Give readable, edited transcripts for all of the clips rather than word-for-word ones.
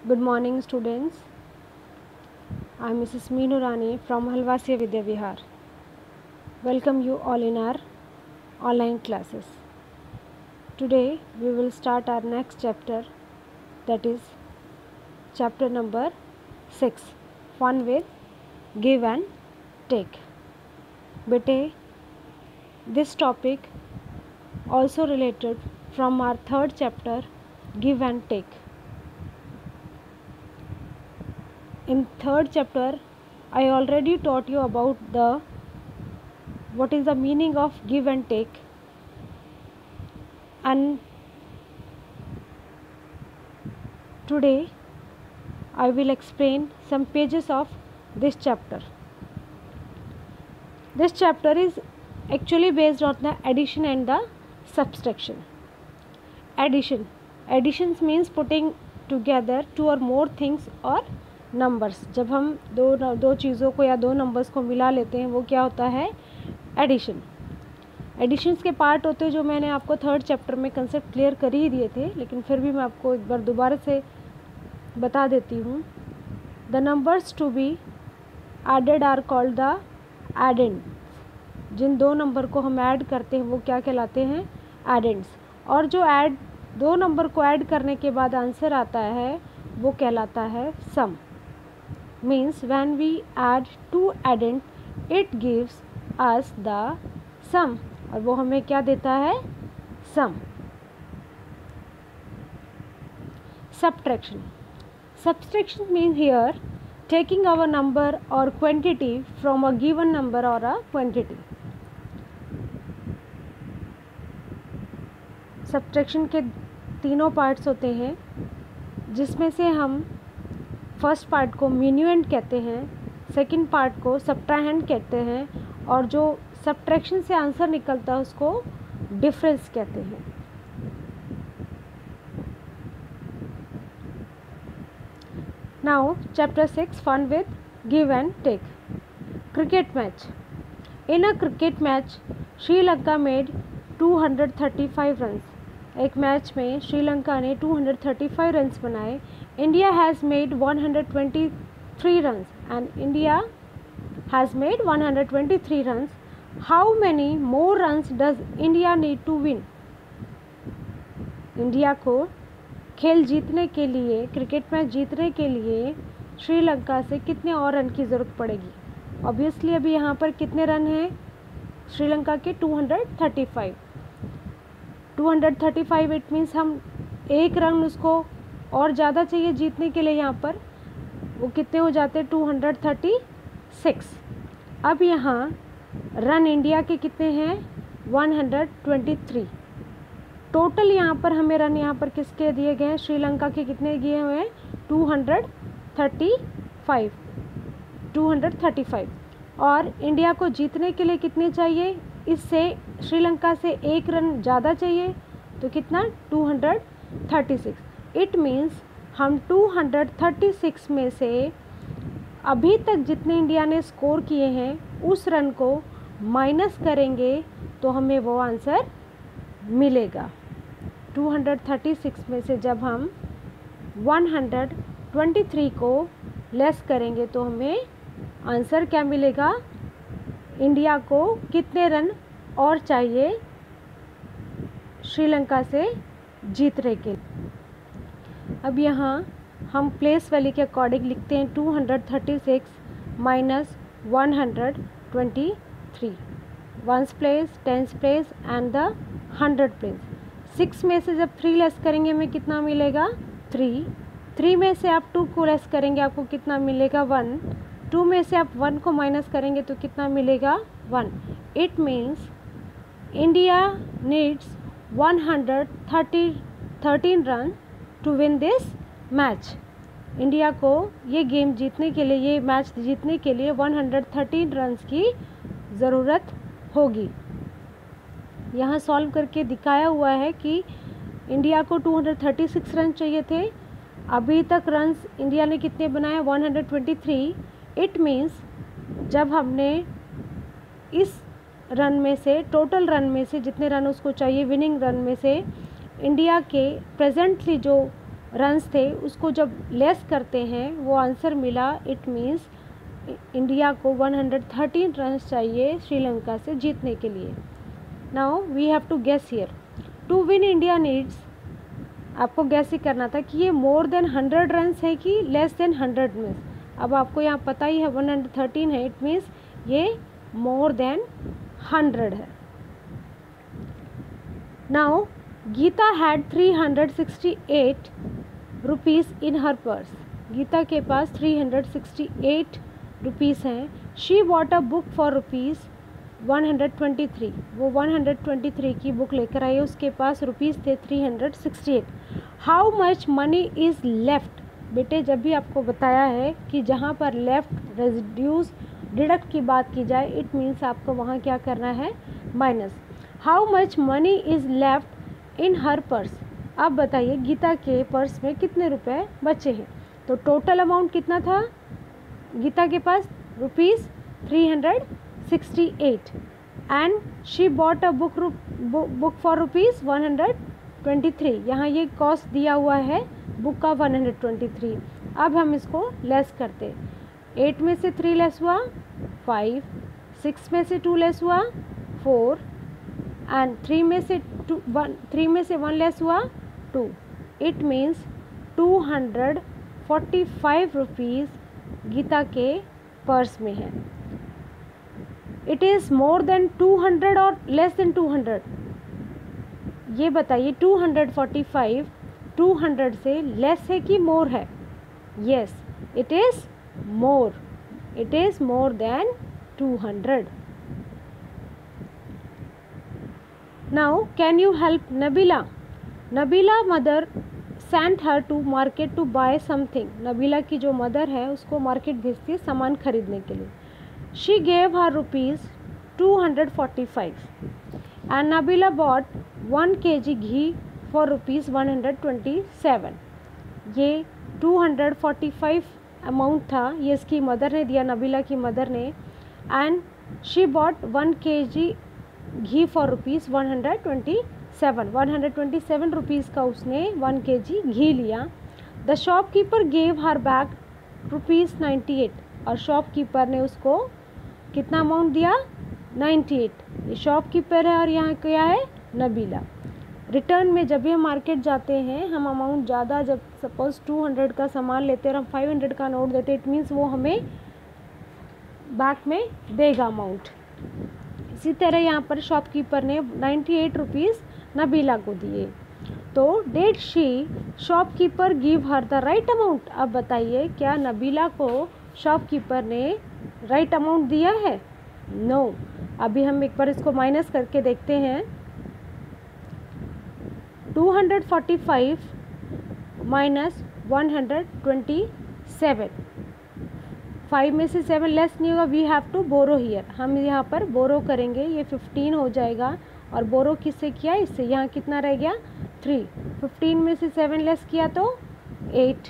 Good morning, students. I am Mrs. Meenu Rani from Halwasiya Vidya Vihar. Welcome you all in our online classes. Today we will start our next chapter, that is chapter number 6, Fun with Give and Take. Bete, this topic also related from our third chapter, Give and Take. In third chapter, I already taught you about what is the meaning of give and take, and today I will explain some pages of this chapter. This chapter is actually based on the addition and the subtraction. Addition means putting together two or more things or numbers. जब हम दो चीज़ों को या दो numbers को मिला लेते हैं वो क्या होता है? एडिशन. एडिशंस के पार्ट होते हैं जो मैंने आपको थर्ड चैप्टर में कंसेप्ट क्लियर कर ही दिए थे, लेकिन फिर भी मैं आपको एक बार दोबारा से बता देती हूँ. The numbers to be added are called the addends. जिन दो नंबर को हम ऐड करते हैं वो क्या कहलाते हैं? एडेंड्स. और जो दो नंबर को ऐड करने के बाद आंसर आता है वो कहलाता है सम. Means when we add two addend it gives us the sum, और वो हमें क्या देता है? sum. Subtraction means here taking our number or quantity from a given number or a quantity. Subtraction के तीनों पार्ट्स होते हैं, जिसमें से हम फर्स्ट पार्ट को मिन्यूएंड कहते हैं, सेकंड पार्ट को सब्ट्राहेंड कहते हैं, और जो सब्ट्रैक्शन से आंसर निकलता है उसको डिफरेंस कहते हैं. Now chapter 6, fun with give and take. Cricket match. In a cricket match Sri Lanka made 235 runs. एक मैच में श्रीलंका ने 235 रन्स बनाए. India has made 123 runs and India has made 123 runs. How many more runs does India need to win? India को खेल जीतने के लिए, cricket match जीतने के लिए श्रीलंका से कितने और रन की ज़रूरत पड़ेगी? ऑब्वियसली अभी यहाँ पर कितने रन हैं श्रीलंका के? 235. 235 इट मीन्स हम एक रन उसको और ज़्यादा चाहिए जीतने के लिए. यहाँ पर वो कितने हो जाते हैं? 236. अब यहाँ रन इंडिया के कितने हैं? 123. टोटल यहाँ पर हमें रन यहाँ पर किसके दिए गए हैं? श्रीलंका के कितने दिए हुए हैं? 235. और इंडिया को जीतने के लिए कितने चाहिए? इससे श्रीलंका से एक रन ज़्यादा चाहिए, तो कितना? 236. इट मीन्स हम 236 में से अभी तक जितने इंडिया ने स्कोर किए हैं उस रन को माइनस करेंगे तो हमें वो आंसर मिलेगा. 236 में से जब हम 123 को लेस करेंगे तो हमें आंसर क्या मिलेगा? इंडिया को कितने रन और चाहिए श्रीलंका से जीतने के लिए. अब यहाँ हम प्लेस वैल्यू के अकॉर्डिंग लिखते हैं 236 minus 123. Ones place, tens place and the 100 place. 6 में से जब 3 लेस करेंगे हमें कितना मिलेगा? 3. 3 में से आप 2 को लेस करेंगे आपको कितना मिलेगा? 1. 2 में से आप 1 को माइनस करेंगे तो कितना मिलेगा? 1. It means India needs 113 run to win this match. India को ये गेम जीतने के लिए, ये मैच जीतने के लिए 113 रन्स की ज़रूरत होगी. यहाँ सॉल्व करके दिखाया हुआ है कि इंडिया को 236 रन चाहिए थे. अभी तक रन्स इंडिया ने कितने बनाए? 123. इट मीन्स जब हमने इस रन में से, टोटल रन में से जितने रन उसको चाहिए विनिंग रन में से, इंडिया के प्रेजेंटली जो रन्स थे उसको जब लेस करते हैं वो आंसर मिला, इट मीन्स इंडिया को 113 रन्स चाहिए श्रीलंका से जीतने के लिए। Now we have to guess here, to win India needs, आपको गैस ही करना था कि ये मोर देन 100 रन्स है कि लेस देन 100 मीन्स, अब आपको यहाँ पता ही है 113 है, इट मीन्स ये मोर देन 100 है। Now Gita had 368 rupees in her purse, Gita के पास 368 रुपीज़ हैं। She bought a book for rupees 123, वो 123 की बुक लेकर आई, उसके पास रुपीज़ थे 368। How much money is left, बेटे जब भी आपको बताया है कि जहाँ पर लेफ्ट रेजिड्यूज डिडक्ट की बात की जाए, इट मीन्स आपको वहाँ क्या करना है, minus. How much money is left in her purse, अब बताइए गीता के पर्स में कितने रुपए बचे हैं। तो टोटल अमाउंट कितना था गीता के पास, rupees 368 and she bought a book for rupees 123, यहाँ ये कॉस्ट दिया हुआ है बुक का 123। अब हम इसको लेस करते, 8 में से 3 लेस हुआ 5, 6 में से 2 लेस हुआ 4 एंड 3 में से 1 लेस हुआ 2, इट मीन्स 245 रुपीज़ गीता के पर्स में है। इट इज़ मोर देन 200 और लेस देन 200, ये बताइए 245 200 से लेस है कि मोर है। Yes, it is more, it is more than 200। Now can you help Nabila, Nabila mother sent her to market to buy something, Nabila की जो मदर है उसको मार्केट भेजती है सामान खरीदने के लिए। She gave her rupees 245 and Nabila bought 1 kg घी फॉर रुपीज़ 127, ये 245 अमाउंट था, ये इसकी मदर ने दिया, नबीला की मदर ने, एंड शी बॉट 1 kg घी फॉर रुपीज़ 127 रुपीज़ का उसने 1 kg घी लिया। The shopkeeper gave her back rupees 98, और शॉपकीपर ने उसको कितना अमाउंट दिया, 98, ये शॉपकीपर है और यहाँ क्या है, नबीला। रिटर्न में जब भी हम मार्केट जाते हैं, हम अमाउंट ज़्यादा, जब सपोज़ 200 का सामान लेते हैं और हम 500 का नोट देते हैं, इट मीन्स वो हमें बैक में देगा अमाउंट। इसी तरह यहाँ पर शॉपकीपर ने 98 रुपीज़ नबीला को दिए। तो did she shopkeeper give her the right amount, अब बताइए क्या नबीला को शॉपकीपर ने राइट अमाउंट दिया है, नो। अभी हम एक बार इसको माइनस करके देखते हैं, 245 माइनस 127, 5 में से 7 लेस नहीं होगा, we have to borrow here, हम यहाँ पर बोरो करेंगे, ये 15 हो जाएगा, और बोरो किससे किया, इससे, यहाँ कितना रह गया 3, 15 में से 7 लेस किया तो 8,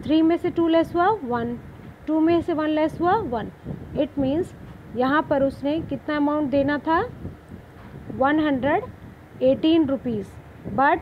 3 में से 2 लेस हुआ 1, 2 में से 1 लेस हुआ 1, इट मीन्स यहाँ पर उसने कितना अमाउंट देना था, 118 रुपीज़, बट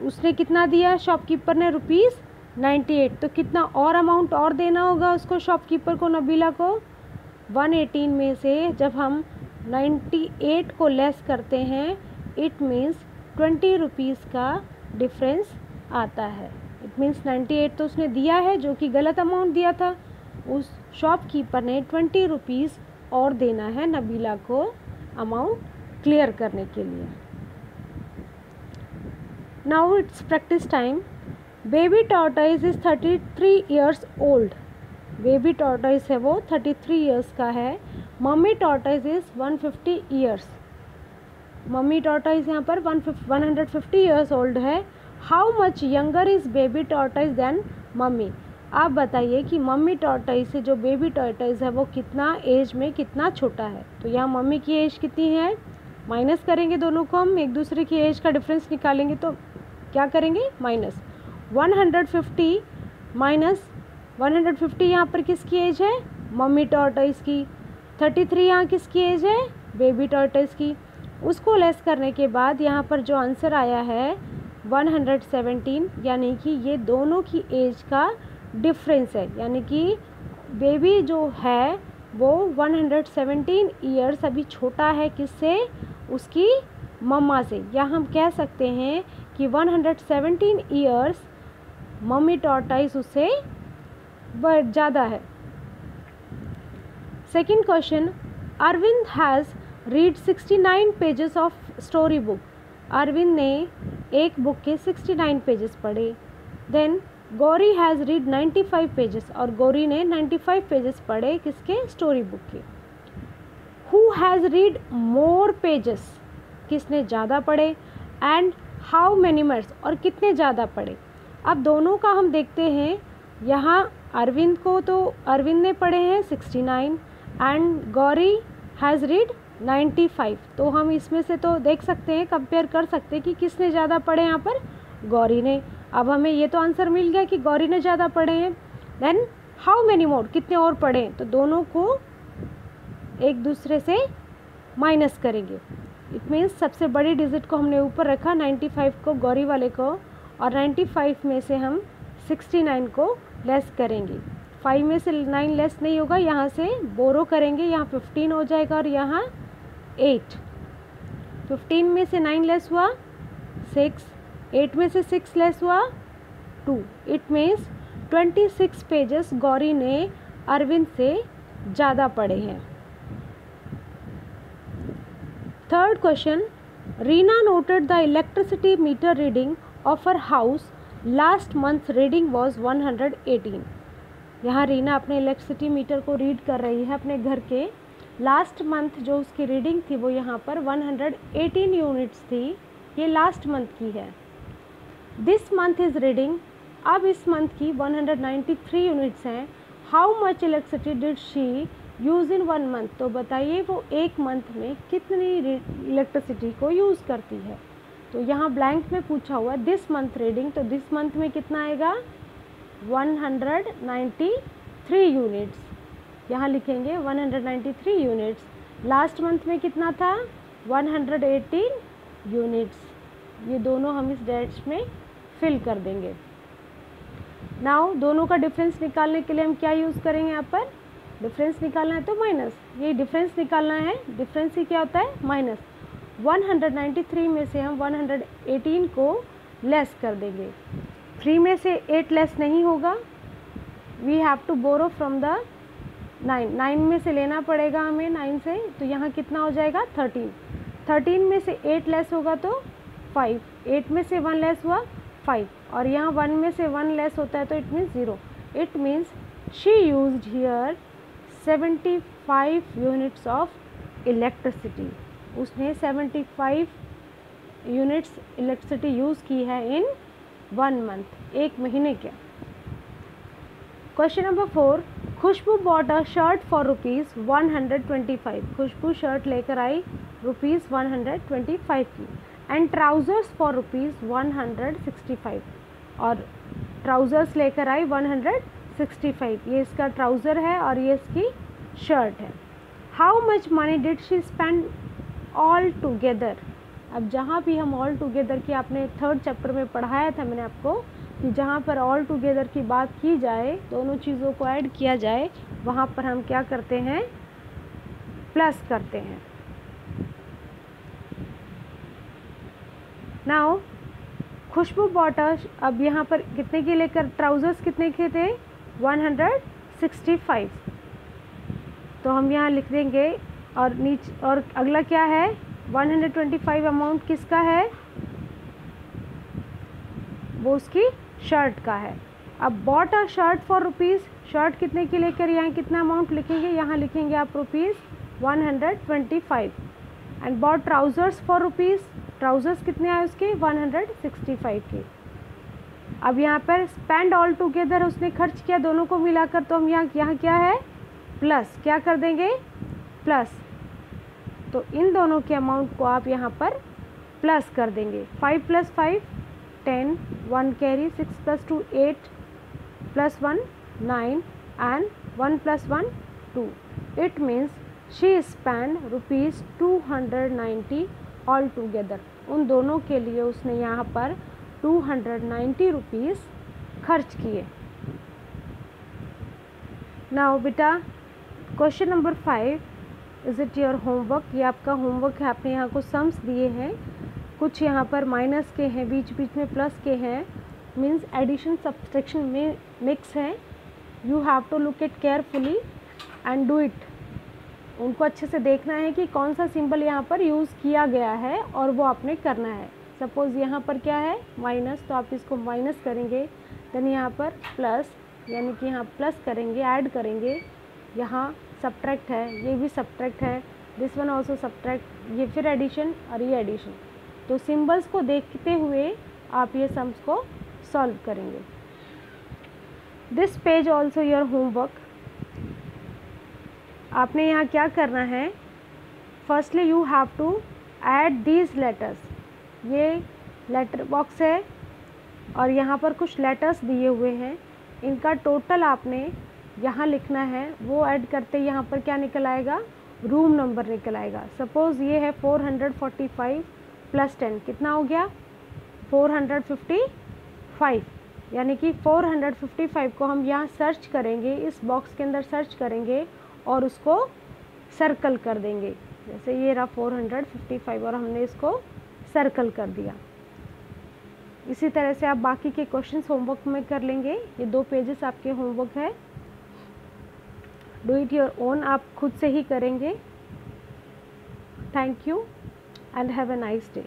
उसने कितना दिया शॉपकीपर ने, रुपीज़ 98, तो कितना और अमाउंट और देना होगा उसको, शॉपकीपर को, नबीला को। 118 में से जब हम 98 को लेस करते हैं, इट मीन्स 20 रुपीज़ का डिफरेंस आता है। इट मीन्स 98 तो उसने दिया है जो कि गलत अमाउंट दिया था, उस शॉपकीपर ने 20 रुपीज़ और देना है नबीला को अमाउंट क्लियर करने के लिए। Now it's practice time. Baby tortoise is 33 years old, baby tortoise है वो 33 ईयर्स का है। Mummy tortoise is 150 years, mummy tortoise यहाँ पर 150 ईयर्स ओल्ड है। How much younger is baby tortoise than mummy, आप बताइए कि मम्मी टॉर्टोइज से जो बेबी टॉर्टोइज है वो कितना एज में कितना छोटा है। तो यहाँ मम्मी की एज कितनी है, माइनस करेंगे दोनों को, हम एक दूसरे की एज का डिफरेंस निकालेंगे, तो क्या करेंगे, माइनस 150 माइनस 150 यहाँ पर किसकी एज है, मम्मी टॉर्टोइज की। 33 यहाँ किसकी एज है, बेबी टॉर्टोइज की। उसको लेस करने के बाद यहाँ पर जो आंसर आया है 117, यानी कि ये दोनों की एज का डिफरेंस है, यानी कि बेबी जो है वो 117 ईयर्स अभी छोटा है किससे, उसकी मम्मा से, या हम कह सकते हैं कि 117 ईयर्स मम्मी टॉर्टाइस उससे ज़्यादा है। Second question, Arvind has read 69 pages of story book. Arvind ने एक बुक के 69 पेजेस पढ़े। Then Gauri has read 95 pages, और गौरी ने 95 पेजेस पढ़े किसके, स्टोरी बुक के। Who has read more pages, किसने ज़्यादा पढ़े, एंड हाउ मैनी मिनट्स, और कितने ज़्यादा पढ़े। अब दोनों का हम देखते हैं, यहाँ अरविंद को तो अरविंद ने पढ़े हैं 69 एंड गौरी हैज़ रीड 95, तो हम इसमें से तो देख सकते हैं, कंपेयर कर सकते हैं कि किसने ज़्यादा पढ़े यहाँ पर, गौरी ने। अब हमें ये तो आंसर मिल गया कि गौरी ने ज़्यादा पढ़े हैं। देन हाउ मैनी मोर, कितने और पढ़े हैं, तो दोनों को एक दूसरे से माइनस करेंगे। इट मीन्स सबसे बड़ी डिजिट को हमने ऊपर रखा 95 को गौरी वाले को, और 95 में से हम 69 को लेस करेंगे। 5 में से 9 लेस नहीं होगा, यहाँ से बोरो करेंगे, यहाँ 15 हो जाएगा और यहाँ 8। 15 में से 9 लेस हुआ 6, 8 में से 6 लेस हुआ 2। इट मीन्स 26 पेजेस गौरी ने अरविंद से ज़्यादा पढ़े हैं। Third question, Reena noted the electricity meter reading of her house last month reading was 118। यहाँ रीना अपने इलेक्ट्रिसिटी मीटर को रीड कर रही है अपने घर के। लास्ट मंथ जो उसकी रीडिंग थी वो यहाँ पर 118 यूनिट्स थी, ये लास्ट मंथ की है। दिस मंथ इज़ रीडिंग, अब इस मंथ की 193 यूनिट्स हैं। How much electricity did she use in 1 month, तो बताइए वो एक मंथ में कितनी इलेक्ट्रिसिटी को यूज़ करती है। तो यहाँ ब्लैंक में पूछा हुआ है दिस मंथ रीडिंग, तो दिस मंथ में कितना आएगा 193 यूनिट्स, यहाँ लिखेंगे 193 यूनिट्स। लास्ट मंथ में कितना था 118 यूनिट्स, ये दोनों हम इस डैश में फिल कर देंगे। नाउ दोनों का डिफरेंस निकालने के लिए हम क्या यूज़ करेंगे, यहाँ पर डिफरेंस निकालना है तो माइनस, ये डिफरेंस निकालना है, डिफरेंस ही क्या होता है माइनस। 193 में से हम 118 को लेस कर देंगे। 3 में से 8 लेस नहीं होगा, we have to borrow from the 9 में से लेना पड़ेगा हमें 9 से, तो यहाँ कितना हो जाएगा 13। 13 में से 8 लेस होगा तो 5, 8 में से 1 लेस हुआ 5, और यहाँ 1 में से 1 लेस होता है तो it means 0। It means she used here 75 units of electricity, उसने 75 यूनिट्स इलेक्ट्रिसिटी यूज़ की है इन 1 मंथ, एक महीने के। Question number 4, Khushboo bought a shirt for ₹125। Khushboo shirt लेकर आई ₹125 की, एंड ट्राउज़र्स फॉर ₹165, और ट्राउज़र्स लेकर आई 165, ये इसका ट्राउज़र है और ये इसकी शर्ट है। How much money did she spend all together. अब जहाँ भी हम ऑल टुगेदर की आपने 3rd चैप्टर में पढ़ाया था मैंने आपको कि जहाँ पर ऑल टुगेदर की बात की जाए, दोनों चीज़ों को ऐड किया जाए, वहाँ पर हम क्या करते हैं प्लस करते हैं। नाउ खुशबू बॉटल, अब यहाँ पर कितने के लेकर ट्राउज़र्स कितने के थे 165, तो हम यहाँ लिख देंगे, और नीचे और अगला क्या है 125 अमाउंट किसका है, वो उसकी शर्ट का है। अब bot a shirt for ₹, shirt कितने की लेकर यहाँ कितना अमाउंट लिखेंगे, यहाँ लिखेंगे आप ₹125, and bought trousers for ₹, trousers कितने आए उसके 165 के। अब यहाँ पर स्पेंड ऑल टुगेदर उसने खर्च किया दोनों को मिलाकर, तो हम यहाँ क्या है प्लस, क्या कर देंगे प्लस, तो इन दोनों के अमाउंट को आप यहाँ पर प्लस कर देंगे। 5 + 5 10, 1 carry, 6 + 2 8, +1 9, and 1 + 1 2। It means she spend ₹290 all together. उन दोनों के लिए उसने यहाँ पर 290 रुपीज़ खर्च किए। नाउ बेटा question number 5, is it your homework? ये आपका होमवर्क है। आपने यहाँ कुछ सम्स दिए हैं, कुछ यहाँ पर माइनस के हैं, बीच बीच में प्लस के हैं, मीन्स एडिशन सब्सट्रैक्शन में मिक्स है। You have to look it carefully and do it. उनको अच्छे से देखना है कि कौन सा सिंबल यहाँ पर यूज़ किया गया है और वो आपने करना है। सपोज़ यहाँ पर क्या है माइनस, तो आप इसको माइनस करेंगे। देन यहाँ पर प्लस, यानी कि यहाँ प्लस करेंगे, ऐड करेंगे। यहाँ सब्ट्रैक्ट है, ये भी सब्ट्रैक्ट है, दिस वन ऑल्सो सब्ट्रैक्ट, ये फिर एडिशन और ये एडिशन। तो सिंबल्स को देखते हुए आप ये सम्स को सॉल्व करेंगे। This page also your homework. आपने यहाँ क्या करना है, firstly you have to add these letters. ये लेटर बॉक्स है और यहाँ पर कुछ लेटर्स दिए हुए हैं, इनका टोटल आपने यहाँ लिखना है। वो ऐड करते यहाँ पर क्या निकल आएगा, रूम नंबर निकल आएगा। सपोज़ ये है 445 + 10 कितना हो गया 455, यानी कि 455 को हम यहाँ सर्च करेंगे, इस बॉक्स के अंदर सर्च करेंगे और उसको सर्कल कर देंगे। जैसे ये रहा 455 और हमने इसको सर्कल कर दिया। इसी तरह से आप बाकी के क्वेश्चंस होमवर्क में कर लेंगे। ये 2 पेजेस आपके होमवर्क है, डू इट योर ओन, आप खुद से ही करेंगे। Thank you and have a nice day.